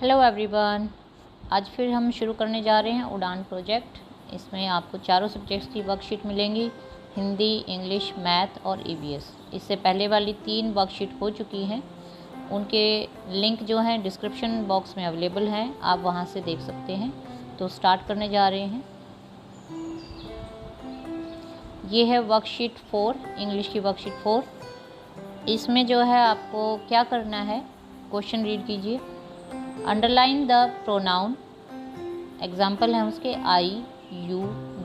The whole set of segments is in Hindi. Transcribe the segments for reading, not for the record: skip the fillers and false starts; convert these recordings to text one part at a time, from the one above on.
Hello everyone. आज फिर हम शुरू करने जा रहे हैं उड़ान प्रोजेक्ट। इसमें आपको चारों सब्जेक्ट्स की वर्कशीट मिलेंगी, हिंदी, इंग्लिश, मैथ और ईवीएस। इससे पहले वाली 3 वर्कशीट हो चुकी हैं। उनके लिंक जो हैं डिस्क्रिप्शन बॉक्स में अवेलेबल हैं, आप वहां से देख सकते हैं। तो स्टार्ट करने जा रहे हैं। ये है वर्कशीट 4, इंग्लिश की वर्कशीट 4। इसमें जो है आपको क्या करना है, क्वेश्चन रीड कीजिए। अंडरलाइन द प्रोनाउन, एग्जाम्पल हैं उसके I, you,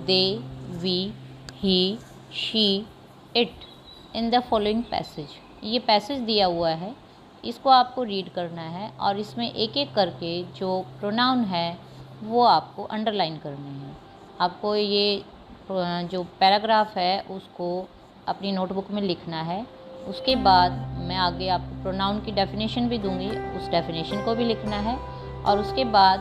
they, we, he, she, it in the following passage. ये पैसेज दिया हुआ है, इसको आपको रीड करना है और इसमें एक एक करके जो प्रोनाउन है वो आपको अंडरलाइन करने हैं। आपको ये जो पैराग्राफ है उसको अपनी नोटबुक में लिखना है। उसके बाद मैं आगे आपको प्रोनाउन की डेफिनेशन भी दूंगी, उस डेफिनेशन को भी लिखना है और उसके बाद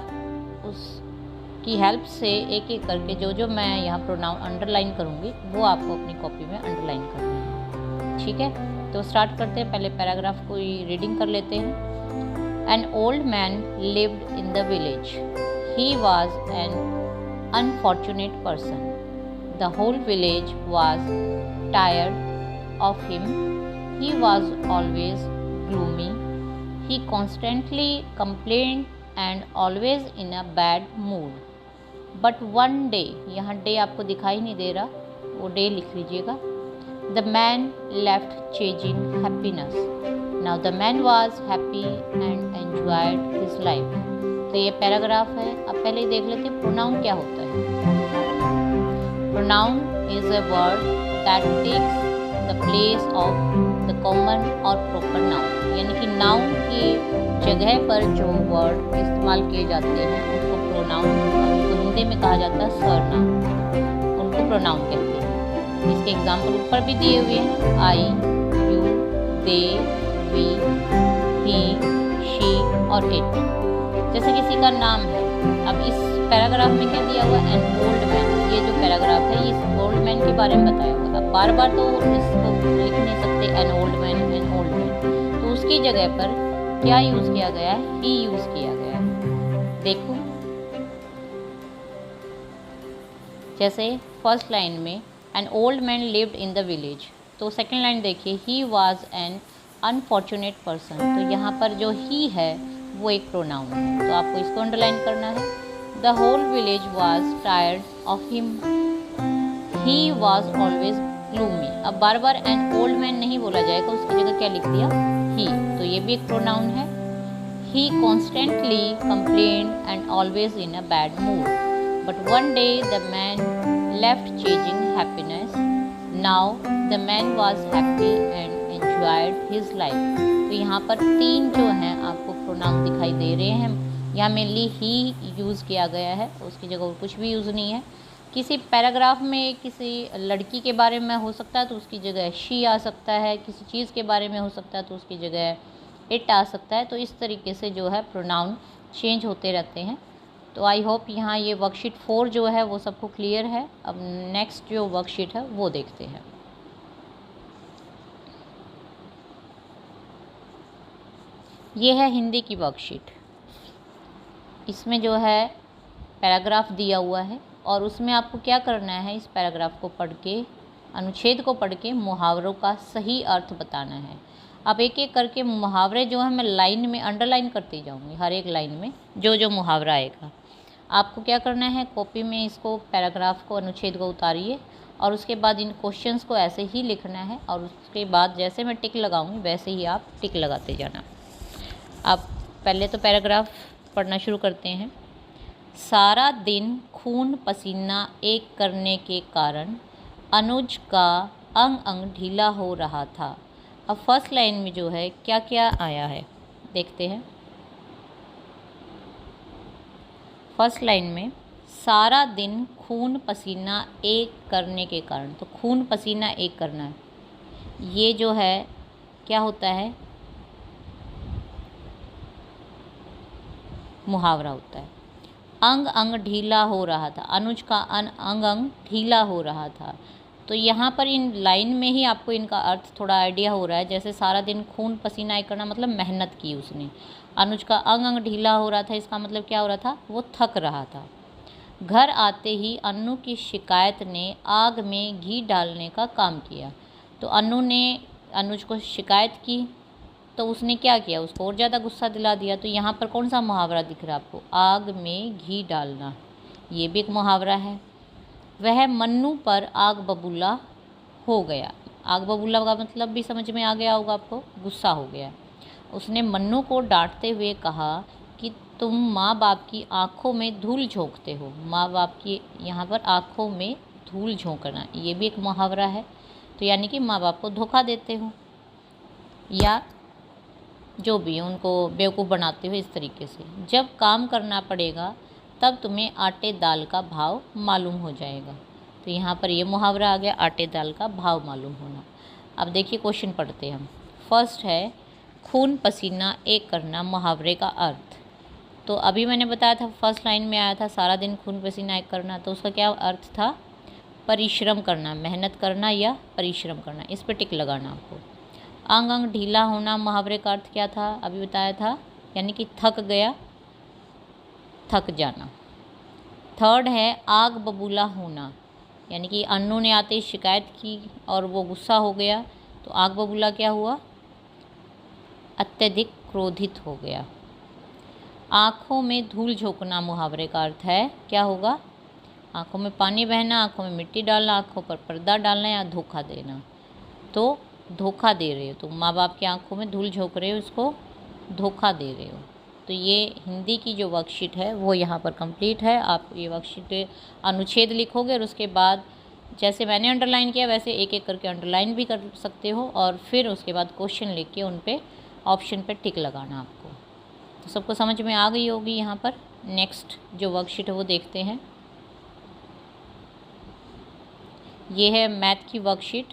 उसकी हेल्प से एक एक करके जो जो मैं यहाँ प्रोनाउन अंडरलाइन करूँगी वो आपको अपनी कॉपी में अंडरलाइन करना है। ठीक है, तो स्टार्ट करते हैं। पहले पैराग्राफ को रीडिंग कर लेते हैं। An old man lived in the village, he was an unfortunate person, the whole village was tired of him, he was always gloomy, he constantly complained and always in a bad mood, but one day, यहाँ day आपको दिखाई नहीं दे रहा, वो day लिख लीजिएगा। The man left chasing happiness, now the man was happy and enjoyed his life। तो ये पैराग्राफ है। अब पहले ही देख लेते हैं प्रोनाउन क्या होता है। Pronoun is a word that takes the place of the common और प्रॉपर नाउन, यानी कि नाउन की जगह पर जो वर्ड इस्तेमाल किए जाते हैं उनको प्रोनाउन, उनको हिंदी में कहा जाता है सरनाउन, उनको प्रोनाउन कहते हैं। इसके एग्जाम्पल ऊपर भी दिए हुए हैं, I, you, they, we, he, she और इट। जैसे किसी का नाम है। अब इस पैराग्राफ में क्या दिया हुआ है, एन ओल्ड मैन। ये जो पैराग्राफ है ये इस ओल्ड मैन के बारे में बताया हुआ है। बार बार तो इसको लिख नहीं सकते, N old man, N old man. तो उसकी जगह पर क्या यूज़ किया गया है, ही यूज़ किया गया है। देखो, जैसे फर्स्ट लाइन में N old man lived in the village, तो सेकेंड लाइन देखिए, ही वॉज एन अनफॉर्चुनेट पर्सन। तो यहाँ पर जो ही है वो एक प्रोनाउन है, तो आपको इसको अंडरलाइन करना है। The whole village was tired of him, he was always gloomy. अब बार बार एन ओल्ड मैन नहीं बोला जाएगा, उसकी जगह क्या लिख दिया, ही, तो ये भी एक प्रोनाउन है। He constantly complained and always in a bad mood, but one day the man left chasing happiness, now the man was happy and enjoyed his life. तो यहाँ पर 3 जो हैं आपको प्रोनाउन दिखाई दे रहे हैं। यहाँ मेनली ही यूज़ किया गया है, उसकी जगह और कुछ भी यूज़ नहीं है। किसी पैराग्राफ में किसी लड़की के बारे में हो सकता है तो उसकी जगह शी आ सकता है, किसी चीज़ के बारे में हो सकता है तो उसकी जगह इट आ सकता है। तो इस तरीके से जो है प्रोनाउन चेंज होते रहते हैं। तो आई होप यहाँ ये वर्कशीट 4 जो है वो सबको क्लियर है। अब नेक्स्ट जो वर्कशीट है वो देखते हैं। ये है हिंदी की वर्कशीट। इसमें जो है पैराग्राफ दिया हुआ है और उसमें आपको क्या करना है, इस पैराग्राफ को पढ़ के, अनुच्छेद को पढ़ के मुहावरों का सही अर्थ बताना है। अब एक एक करके मुहावरे जो है मैं लाइन में अंडरलाइन करती जाऊंगी, हर एक लाइन में जो जो मुहावरा आएगा। आपको क्या करना है, कॉपी में इसको पैराग्राफ को, अनुच्छेद को उतारिए और उसके बाद इन क्वेश्चंस को ऐसे ही लिखना है और उसके बाद जैसे मैं टिक लगाऊंगी वैसे ही आप टिक लगाते जाना। अब पहले तो पैराग्राफ पढ़ना शुरू करते हैं। सारा दिन खून पसीना एक करने के कारण अनुज का अंग अंग ढीला हो रहा था। अब फर्स्ट लाइन में जो है क्या क्या आया है देखते हैं। फर्स्ट लाइन में सारा दिन खून पसीना एक करने के कारण, तो खून पसीना एक करना है, ये जो है क्या होता है, मुहावरा होता है। अंग अंग ढीला हो रहा था, अनुज का अंग अंग ढीला हो रहा था। तो यहाँ पर इन लाइन में ही आपको इनका अर्थ थोड़ा आइडिया हो रहा है। जैसे सारा दिन खून पसीना एक करना मतलब मेहनत की उसने। अनुज का अंग अंग ढीला हो रहा था, इसका मतलब क्या हो रहा था, वो थक रहा था। घर आते ही अन्नू की शिकायत ने आग में घी डालने का काम किया। तो अन्नू ने अनुज को शिकायत की, तो उसने क्या किया, उसको और ज़्यादा गुस्सा दिला दिया। तो यहाँ पर कौन सा मुहावरा दिख रहा है आपको, आग में घी डालना, ये भी एक मुहावरा है। वह मन्नू पर आग बबूला हो गया। आग बबूला का मतलब भी समझ में आ गया होगा आपको, गुस्सा हो गया। उसने मन्नू को डांटते हुए कहा कि तुम माँ बाप की आंखों में धूल झोंकते हो। माँ बाप की यहाँ पर आंखों में धूल झोंकना, ये भी एक मुहावरा है। तो यानी कि माँ बाप को धोखा देते हो या जो भी उनको बेवकूफ़ बनाते हो, इस तरीके से। जब काम करना पड़ेगा तब तुम्हें आटे दाल का भाव मालूम हो जाएगा। तो यहाँ पर ये मुहावरा आ गया, आटे दाल का भाव मालूम होना। अब देखिए क्वेश्चन पढ़ते हैं हम। फर्स्ट है खून पसीना एक करना, मुहावरे का अर्थ। तो अभी मैंने बताया था, फर्स्ट लाइन में आया था सारा दिन खून पसीना एक करना, तो उसका क्या अर्थ था, परिश्रम करना, मेहनत करना या परिश्रम करना। इस पर टिक लगाना आपको। अंग अंग ढीला होना, मुहावरे का अर्थ क्या था, अभी बताया था, यानी कि थक गया, थक जाना। थर्ड है आग बबूला होना, यानी कि अन्नू ने आते ही शिकायत की और वो गुस्सा हो गया, तो आग बबूला क्या हुआ, अत्यधिक क्रोधित हो गया। आँखों में धूल झोंकना, मुहावरे का अर्थ है क्या होगा, आँखों में पानी बहना, आँखों में मिट्टी डालना, आँखों पर पर्दा डालना या धोखा देना। तो धोखा दे रहे हो, तो माँ बाप की आंखों में धूल झोंक रहे हो, उसको धोखा दे रहे हो। तो ये हिंदी की जो वर्कशीट है वो यहाँ पर कंप्लीट है। आप ये वर्कशीट अनुच्छेद लिखोगे और उसके बाद जैसे मैंने अंडरलाइन किया वैसे एक एक करके अंडरलाइन भी कर सकते हो, और फिर उसके बाद क्वेश्चन लिख के उन पे ऑप्शन पे टिक लगाना आपको। तो सबको समझ में आ गई होगी। यहाँ पर नेक्स्ट जो वर्कशीट है वो देखते हैं। ये है मैथ की वर्कशीट।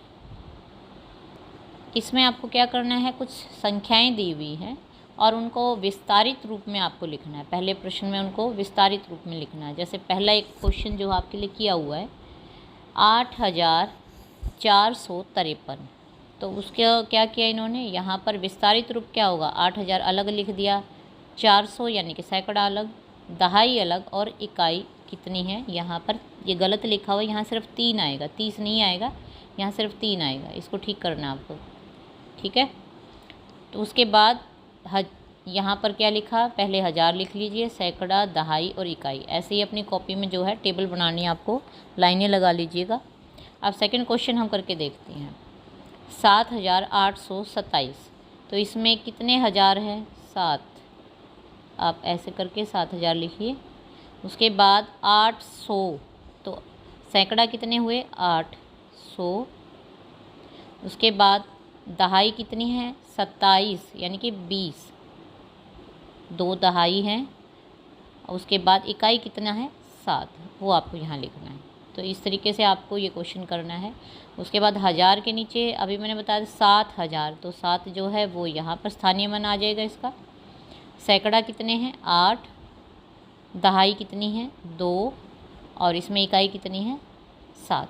इसमें आपको क्या करना है, कुछ संख्याएं दी हुई हैं और उनको विस्तारित रूप में आपको लिखना है। पहले प्रश्न में उनको विस्तारित रूप में लिखना है। जैसे पहला एक क्वेश्चन जो आपके लिए किया हुआ है 8453, तो उसका क्या किया इन्होंने, यहाँ पर विस्तारित रूप क्या होगा, 8000 अलग लिख दिया, 400 यानी कि सैकड़ा अलग, दहाई अलग, और इकाई कितनी है, यहाँ पर ये गलत लिखा हुआ है, यहाँ सिर्फ 3 आएगा, 30 नहीं आएगा, यहाँ सिर्फ 3 आएगा। इसको ठीक करना है आपको, ठीक है। तो उसके बाद यहाँ पर क्या लिखा, पहले 1000 लिख लीजिए, सैकड़ा, दहाई और इकाई। ऐसे ही अपनी कॉपी में जो है टेबल बनानी है आपको, लाइनें लगा लीजिएगा। अब सेकंड क्वेश्चन हम करके देखते हैं। 7827, तो इसमें कितने हज़ार हैं, 7। आप ऐसे करके 7000 लिखिए। उसके बाद 800, तो सैकड़ा कितने हुए, 800। उसके बाद दहाई कितनी है, 27 यानी कि 20, 2 दहाई हैं। उसके बाद इकाई कितना है, 7, वो आपको यहाँ लिखना है। तो इस तरीके से आपको ये क्वेश्चन करना है। उसके बाद 1000 के नीचे अभी मैंने बताया 7000, तो 7 जो है वो यहाँ पर स्थानीय मान आ जाएगा इसका। सैकड़ा कितने हैं, 8, दहाई कितनी है, 2, और इसमें इकाई कितनी है, 7।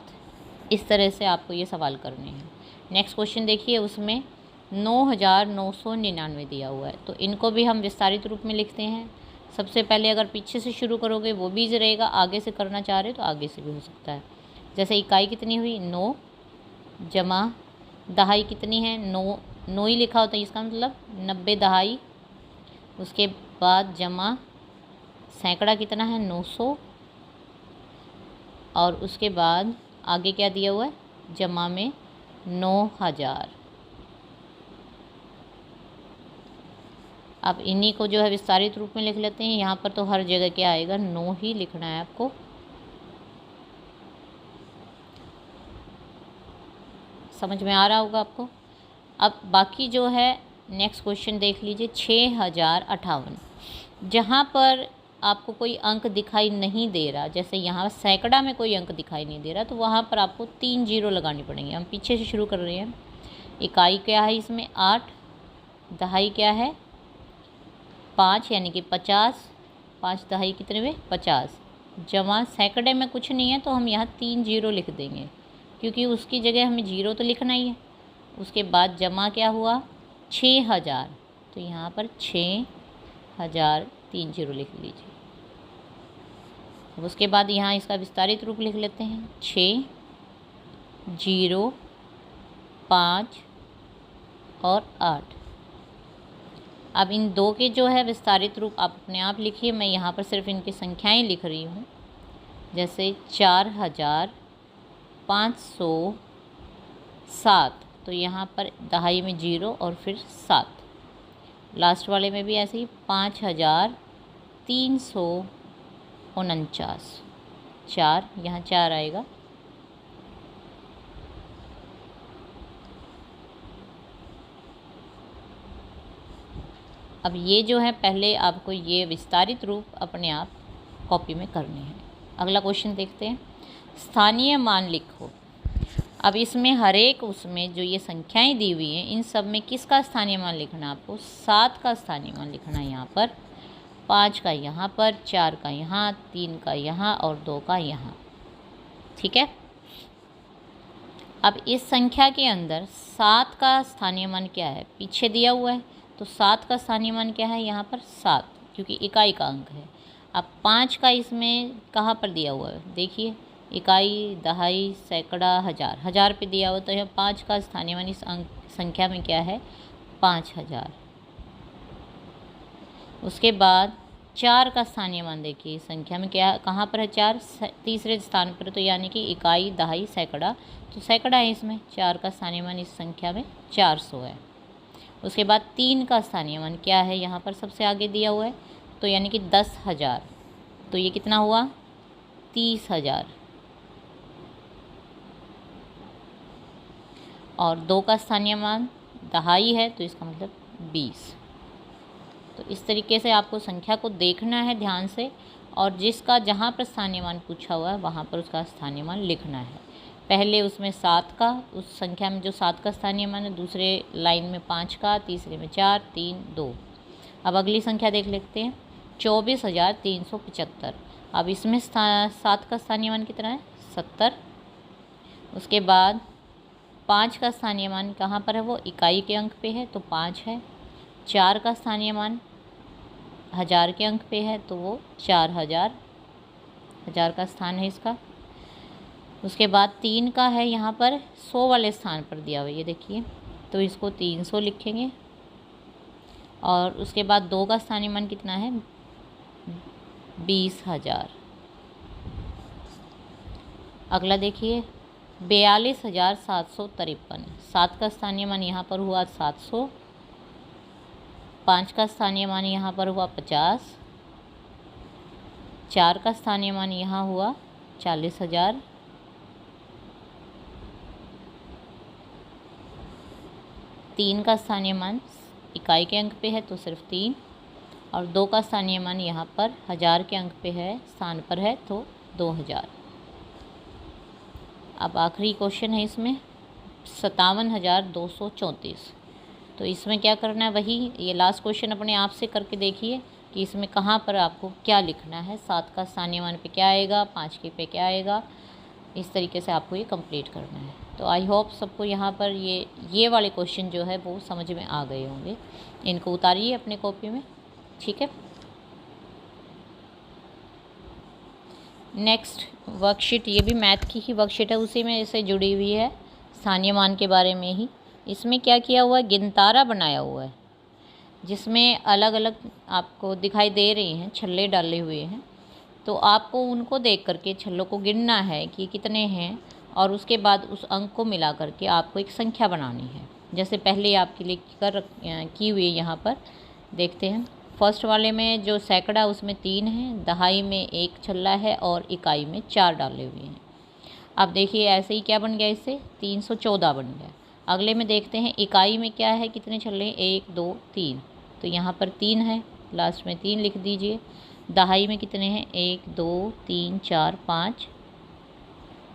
इस तरह से आपको ये सवाल करने हैं। नेक्स्ट क्वेश्चन देखिए, उसमें 9999 दिया हुआ है, तो इनको भी हम विस्तारित रूप में लिखते हैं। सबसे पहले अगर पीछे से शुरू करोगे वो भी इजी रहेगा, आगे से करना चाह रहे हो तो आगे से भी हो सकता है। जैसे इकाई कितनी हुई, 9, जमा दहाई कितनी है, 9 ही लिखा होता है, इसका मतलब 90 दहाई। उसके बाद जमा सैकड़ा कितना है, 900, और उसके बाद आगे क्या दिया हुआ है, जमा में 9000। अब इन्हीं को जो है विस्तारित रूप में लिख लेते हैं। यहाँ पर तो हर जगह क्या आएगा, 9 ही लिखना है आपको। समझ में आ रहा होगा आपको। अब बाकी जो है नेक्स्ट क्वेश्चन देख लीजिए, 6058। जहाँ पर आपको कोई अंक दिखाई नहीं दे रहा, जैसे यहाँ सैकड़ा में कोई अंक दिखाई नहीं दे रहा, तो वहाँ पर आपको 3 जीरो लगानी पड़ेंगे। हम पीछे से शुरू कर रहे हैं। इकाई क्या है इसमें, 8, दहाई क्या है, 5 यानी कि 50, 5 दहाई कितने हुए, 50, जमा सैकड़े में कुछ नहीं है तो हम यहाँ 3 जीरो लिख देंगे, क्योंकि उसकी जगह हमें 0 तो लिखना ही है। उसके बाद जमा क्या हुआ 6000, तो यहाँ पर 6000 3 0 लिख लीजिए। अब उसके बाद यहाँ इसका विस्तारित रूप लिख लेते हैं 6 0 5 और 8। अब इन दो के जो है विस्तारित रूप आप अपने आप लिखिए, मैं यहाँ पर सिर्फ इनकी संख्याएं लिख रही हूँ। जैसे 4507, तो यहाँ पर दहाई में 0 और फिर 7। लास्ट वाले में भी ऐसे ही 5349, 4 यहाँ 4 आएगा। अब ये जो है पहले आपको ये विस्तारित रूप अपने आप कॉपी में करने हैं। अगला क्वेश्चन देखते हैं, स्थानीय मान लिखो। अब इसमें हर एक उसमें जो ये संख्याएं दी हुई हैं इन सब में किसका स्थानीय मान लिखना है आपको? 7 का स्थानीय मान लिखना है यहाँ पर, 5 का यहाँ पर, 4 का यहाँ, 3 का यहाँ और 2 का यहाँ। ठीक है। अब इस संख्या के अंदर 7 का स्थानीय मान क्या है? पीछे दिया हुआ है, तो 7 का स्थानीय मान क्या है यहाँ पर? 7, क्योंकि इकाई का अंक है। अब 5 का इसमें कहाँ पर दिया हुआ है? देखिए, इकाई, दहाई, सैकड़ा, हज़ार, हज़ार पे दिया हुआ, तो यह 5 का स्थानीय मान इस अंक संख्या में क्या है? 5000। उसके बाद 4 का स्थानीय मान देखिए संख्या में क्या, कहाँ पर है? 4 तीसरे स्थान पर, तो यानी कि इकाई, दहाई, सैकड़ा, तो सैकड़ा है इसमें। 4 का स्थानीय मान इस संख्या में 400 है। उसके बाद 3 का स्थानीय मान क्या है? यहाँ पर सबसे आगे दिया हुआ है, तो यानी कि 10,000, तो ये कितना हुआ? 30,000। और 2 का स्थानीय मान दहाई है, तो इसका मतलब 20। तो इस तरीके से आपको संख्या को देखना है ध्यान से, और जिसका जहाँ पर स्थानीय मान पूछा हुआ है वहाँ पर उसका स्थानीय मान लिखना है। पहले उसमें 7 का, उस संख्या में जो 7 का स्थानीय मान है, दूसरे लाइन में 5 का, तीसरे में 4, 3, 2। अब अगली संख्या देख लेते हैं, 24,375। अब इसमें 7 का स्थानीय मान कितना है? 70। उसके बाद 5 का स्थानीय मान कहाँ पर है? वो इकाई के अंक पे है, तो 5 है। 4 का स्थानीय मान हज़ार के अंक पे है, तो वो 4000, हज़ार का स्थान है इसका। उसके बाद 3 का है यहाँ पर 100 वाले स्थान पर दिया हुआ, ये देखिए, तो इसको 300 लिखेंगे। और उसके बाद 2 का स्थानीय मान कितना है? 20,000। अगला देखिए 42,753। 7 का स्थानीय मान यहाँ पर हुआ 700। 5 का स्थानीय मान यहाँ पर हुआ 50। 4 का स्थानीय मान यहाँ हुआ 40,000। 3 का स्थानीय मान इकाई के अंक पे है, तो सिर्फ 3। और 2 का स्थानीय मान यहाँ पर हज़ार के अंक पे है, स्थान पर है, तो 2000। अब आखिरी क्वेश्चन है इसमें 57,234। तो इसमें क्या करना है? वही ये लास्ट क्वेश्चन अपने आप से करके देखिए कि इसमें कहाँ पर आपको क्या लिखना है। 7 का स्थानीय मान पे क्या आएगा, 5 के पे क्या आएगा, इस तरीके से आपको ये कंप्लीट करना है। तो आई होप सबको यहाँ पर ये वाले क्वेश्चन जो है वो समझ में आ गए होंगे। इनको उतारिए अपने कॉपी में। ठीक है। नेक्स्ट वर्कशीट, ये भी मैथ की ही वर्कशीट है, उसी में इससे जुड़ी हुई है, स्थानीय मान के बारे में ही। इसमें क्या किया हुआ है? गिनतारा बनाया हुआ है, जिसमें अलग अलग आपको दिखाई दे रही हैं, छल्ले डाले हुए हैं। तो आपको उनको देख करके छल्लों को गिनना है कि कितने हैं, और उसके बाद उस अंक को मिला करके आपको एक संख्या बनानी है। जैसे पहले आपके लिए की हुई यहाँ पर देखते हैं। फर्स्ट वाले में जो सैकड़ा उसमें 3 है, दहाई में 1 छल्ला है और इकाई में 4 डाले हुए हैं। अब देखिए ऐसे ही क्या बन गया, इससे 314 बन गया। अगले में देखते हैं इकाई में क्या है, कितने छल्ले? 1 2 3, तो यहाँ पर 3 है, लास्ट में 3 लिख दीजिए। दहाई में कितने हैं? 1 2 3 4 5,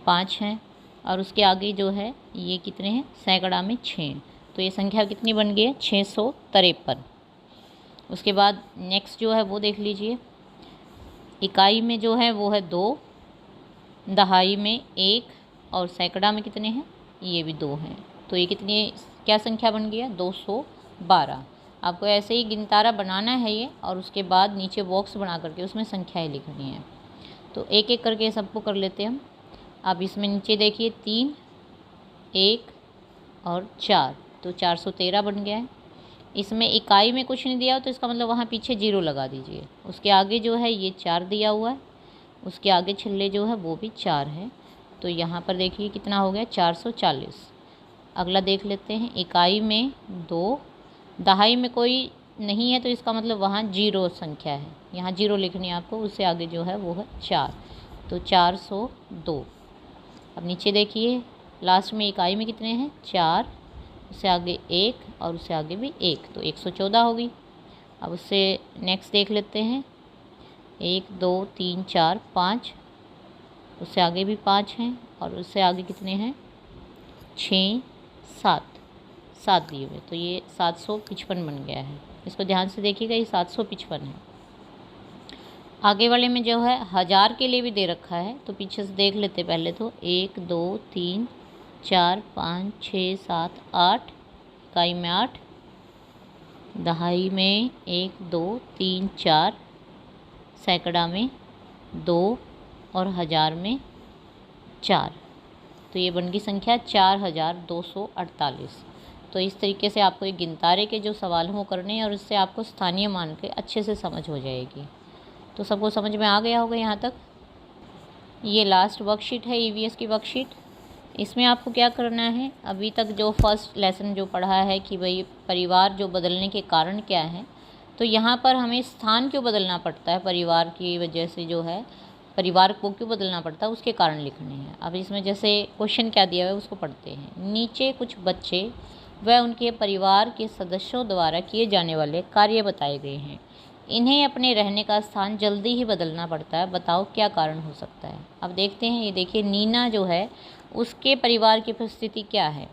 5 हैं। और उसके आगे जो है ये कितने हैं? सैकड़ा में 6, तो ये संख्या कितनी बन गई है? 653। उसके बाद नेक्स्ट जो है वो देख लीजिए, इकाई में जो है वो है 2, दहाई में 1, और सैकड़ा में कितने हैं, ये भी 2 हैं। तो ये कितनी क्या संख्या बन गया, 212। आपको ऐसे ही गिनतारा बनाना है ये, और उसके बाद नीचे बॉक्स बना करके उसमें संख्याएँ लिखनी है। तो एक एक करके सबको कर लेते हैं हम। अब इसमें नीचे देखिए 3, 1 और 4, तो 413 बन गया है। इसमें इकाई में कुछ नहीं दिया हो तो इसका मतलब वहाँ पीछे 0 लगा दीजिए। उसके आगे जो है ये 4 दिया हुआ है, उसके आगे छिल्ले जो है वो भी 4 है। तो यहाँ पर देखिए कितना हो गया, 440। अगला देख लेते हैं, इकाई में 2, दहाई में कोई नहीं है तो इसका मतलब वहाँ 0 संख्या है, यहाँ 0 लिखनी है आपको। उससे आगे जो है वो है 4, तो 402। अब नीचे देखिए लास्ट में इकाई में कितने हैं, 4, उससे आगे 1 और उससे आगे भी 1, तो 114 होगी। अब उससे नेक्स्ट देख लेते हैं, 1 2 3 4 5, उससे आगे भी 5 हैं और उससे आगे कितने हैं, 6 7 दिए हुए, तो ये 755 बन गया है। इसको ध्यान से देखिएगा, ये 755 है। आगे वाले में जो है 1000 के लिए भी दे रखा है, तो पीछे से देख लेते पहले। तो 1 2 3 4 5 6 7 8, इकाई में 8, दहाई में 1 2 3 4, सैकड़ा में 2 और 1000 में 4, तो ये बन गई संख्या 4248। तो इस तरीके से आपको एक गिनतारे के जो सवाल हो करने हैं और इससे आपको स्थानीय मान के अच्छे से समझ हो जाएगी। तो सबको समझ में आ गया होगा यहाँ तक। ये लास्ट वर्कशीट है ईवीएस की वर्कशीट। इसमें आपको क्या करना है, अभी तक जो फर्स्ट लेसन जो पढ़ा है कि भाई परिवार जो बदलने के कारण क्या है, तो यहाँ पर हमें स्थान क्यों बदलना पड़ता है, परिवार की वजह से जो है परिवार को क्यों बदलना पड़ता है उसके कारण लिखने हैं। अब इसमें जैसे क्वेश्चन क्या दिया हुआ है उसको पढ़ते हैं। नीचे कुछ बच्चे व उनके परिवार के सदस्यों द्वारा किए जाने वाले कार्य बताए गए हैं। इन्हें अपने रहने का स्थान जल्दी ही बदलना पड़ता है, बताओ क्या कारण हो सकता है। अब देखते हैं, ये देखिए नीना जो है उसके परिवार की परिस्थिति क्या है।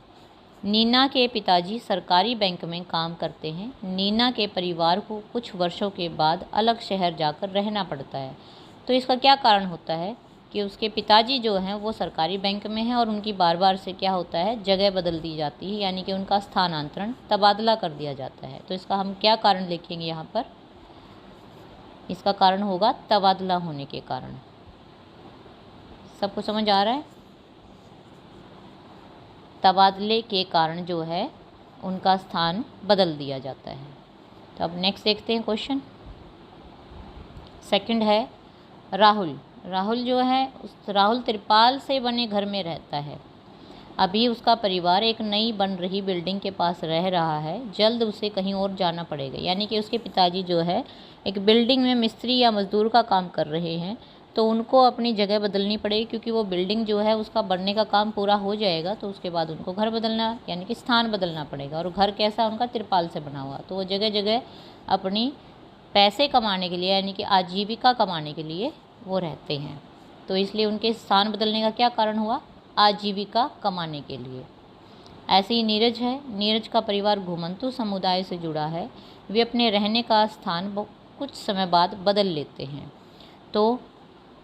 नीना के पिताजी सरकारी बैंक में काम करते हैं। नीना के परिवार को कुछ वर्षों के बाद अलग शहर जाकर रहना पड़ता है। तो इसका क्या कारण होता है कि उसके पिताजी जो हैं वो सरकारी बैंक में हैं और उनकी बार बार से क्या होता है, जगह बदल दी जाती है, यानी कि उनका स्थानांतरण तबादला कर दिया जाता है। तो इसका हम क्या कारण लिखेंगे यहाँ पर, इसका कारण होगा तबादला होने के कारण। सबको समझ आ रहा है, तबादले के कारण जो है उनका स्थान बदल दिया जाता है। तो अब नेक्स्ट देखते हैं क्वेश्चन। सेकंड है राहुल। राहुल जो है राहुल तिरपाल से बने घर में रहता है। अभी उसका परिवार एक नई बन रही बिल्डिंग के पास रह रहा है। जल्द उसे कहीं और जाना पड़ेगा, यानी कि उसके पिताजी जो है एक बिल्डिंग में मिस्त्री या मजदूर का काम कर रहे हैं, तो उनको अपनी जगह बदलनी पड़ेगी क्योंकि वो बिल्डिंग जो है उसका बनने का काम पूरा हो जाएगा, तो उसके बाद उनको घर बदलना यानी कि स्थान बदलना पड़ेगा। और घर कैसा, उनका तिरपाल से बना हुआ, तो वो जगह जगह अपनी पैसे कमाने के लिए यानी कि आजीविका कमाने के लिए वो रहते हैं। तो इसलिए उनके स्थान बदलने का क्या कारण हुआ, आजीविका कमाने के लिए। ऐसे ही नीरज है। नीरज का परिवार घुमंतु समुदाय से जुड़ा है। वे अपने रहने का स्थान कुछ समय बाद बदल लेते हैं। तो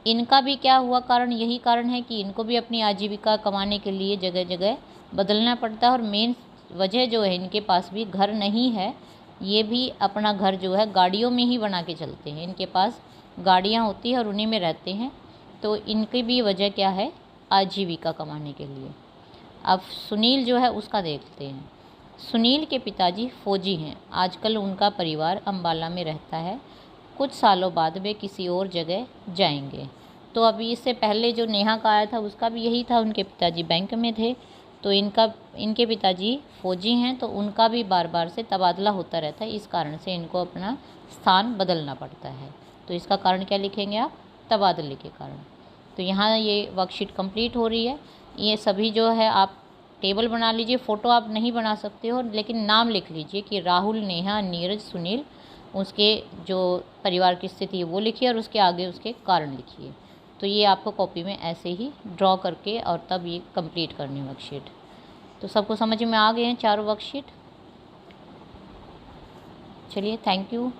इनका भी क्या हुआ कारण, यही कारण है कि इनको भी अपनी आजीविका कमाने के लिए जगह जगह बदलना पड़ता है। और मेन वजह जो है, इनके पास भी घर नहीं है, ये भी अपना घर जो है गाड़ियों में ही बना के चलते हैं। इनके पास गाड़ियाँ होती हैं और उन्हीं में रहते हैं। तो इनकी भी वजह क्या है, आजीविका कमाने के लिए। अब सुनील जो है उसका देखते हैं। सुनील के पिताजी फौजी हैं। आजकल उनका परिवार अंबाला में रहता है। कुछ सालों बाद वे किसी और जगह जाएंगे। तो अभी इससे पहले जो नेहा का आया था उसका भी यही था, उनके पिताजी बैंक में थे। तो इनके पिताजी फौजी हैं, तो उनका भी बार बार से तबादला होता रहता है। इस कारण से इनको अपना स्थान बदलना पड़ता है। तो इसका कारण क्या लिखेंगे आप, तबादले के कारण। तो यहाँ ये वर्कशीट कंप्लीट हो रही है। ये सभी जो है आप टेबल बना लीजिए। फ़ोटो आप नहीं बना सकते हो, लेकिन नाम लिख लीजिए कि राहुल, नेहा, नीरज, सुनील, उसके जो परिवार की स्थिति है वो लिखिए और उसके आगे उसके कारण लिखिए। तो ये आपको कॉपी में ऐसे ही ड्रॉ करके और तब ये कंप्लीट करनी है वर्कशीट। तो सबको समझ में आ गए हैं चारों वर्कशीट। चलिए, थैंक यू।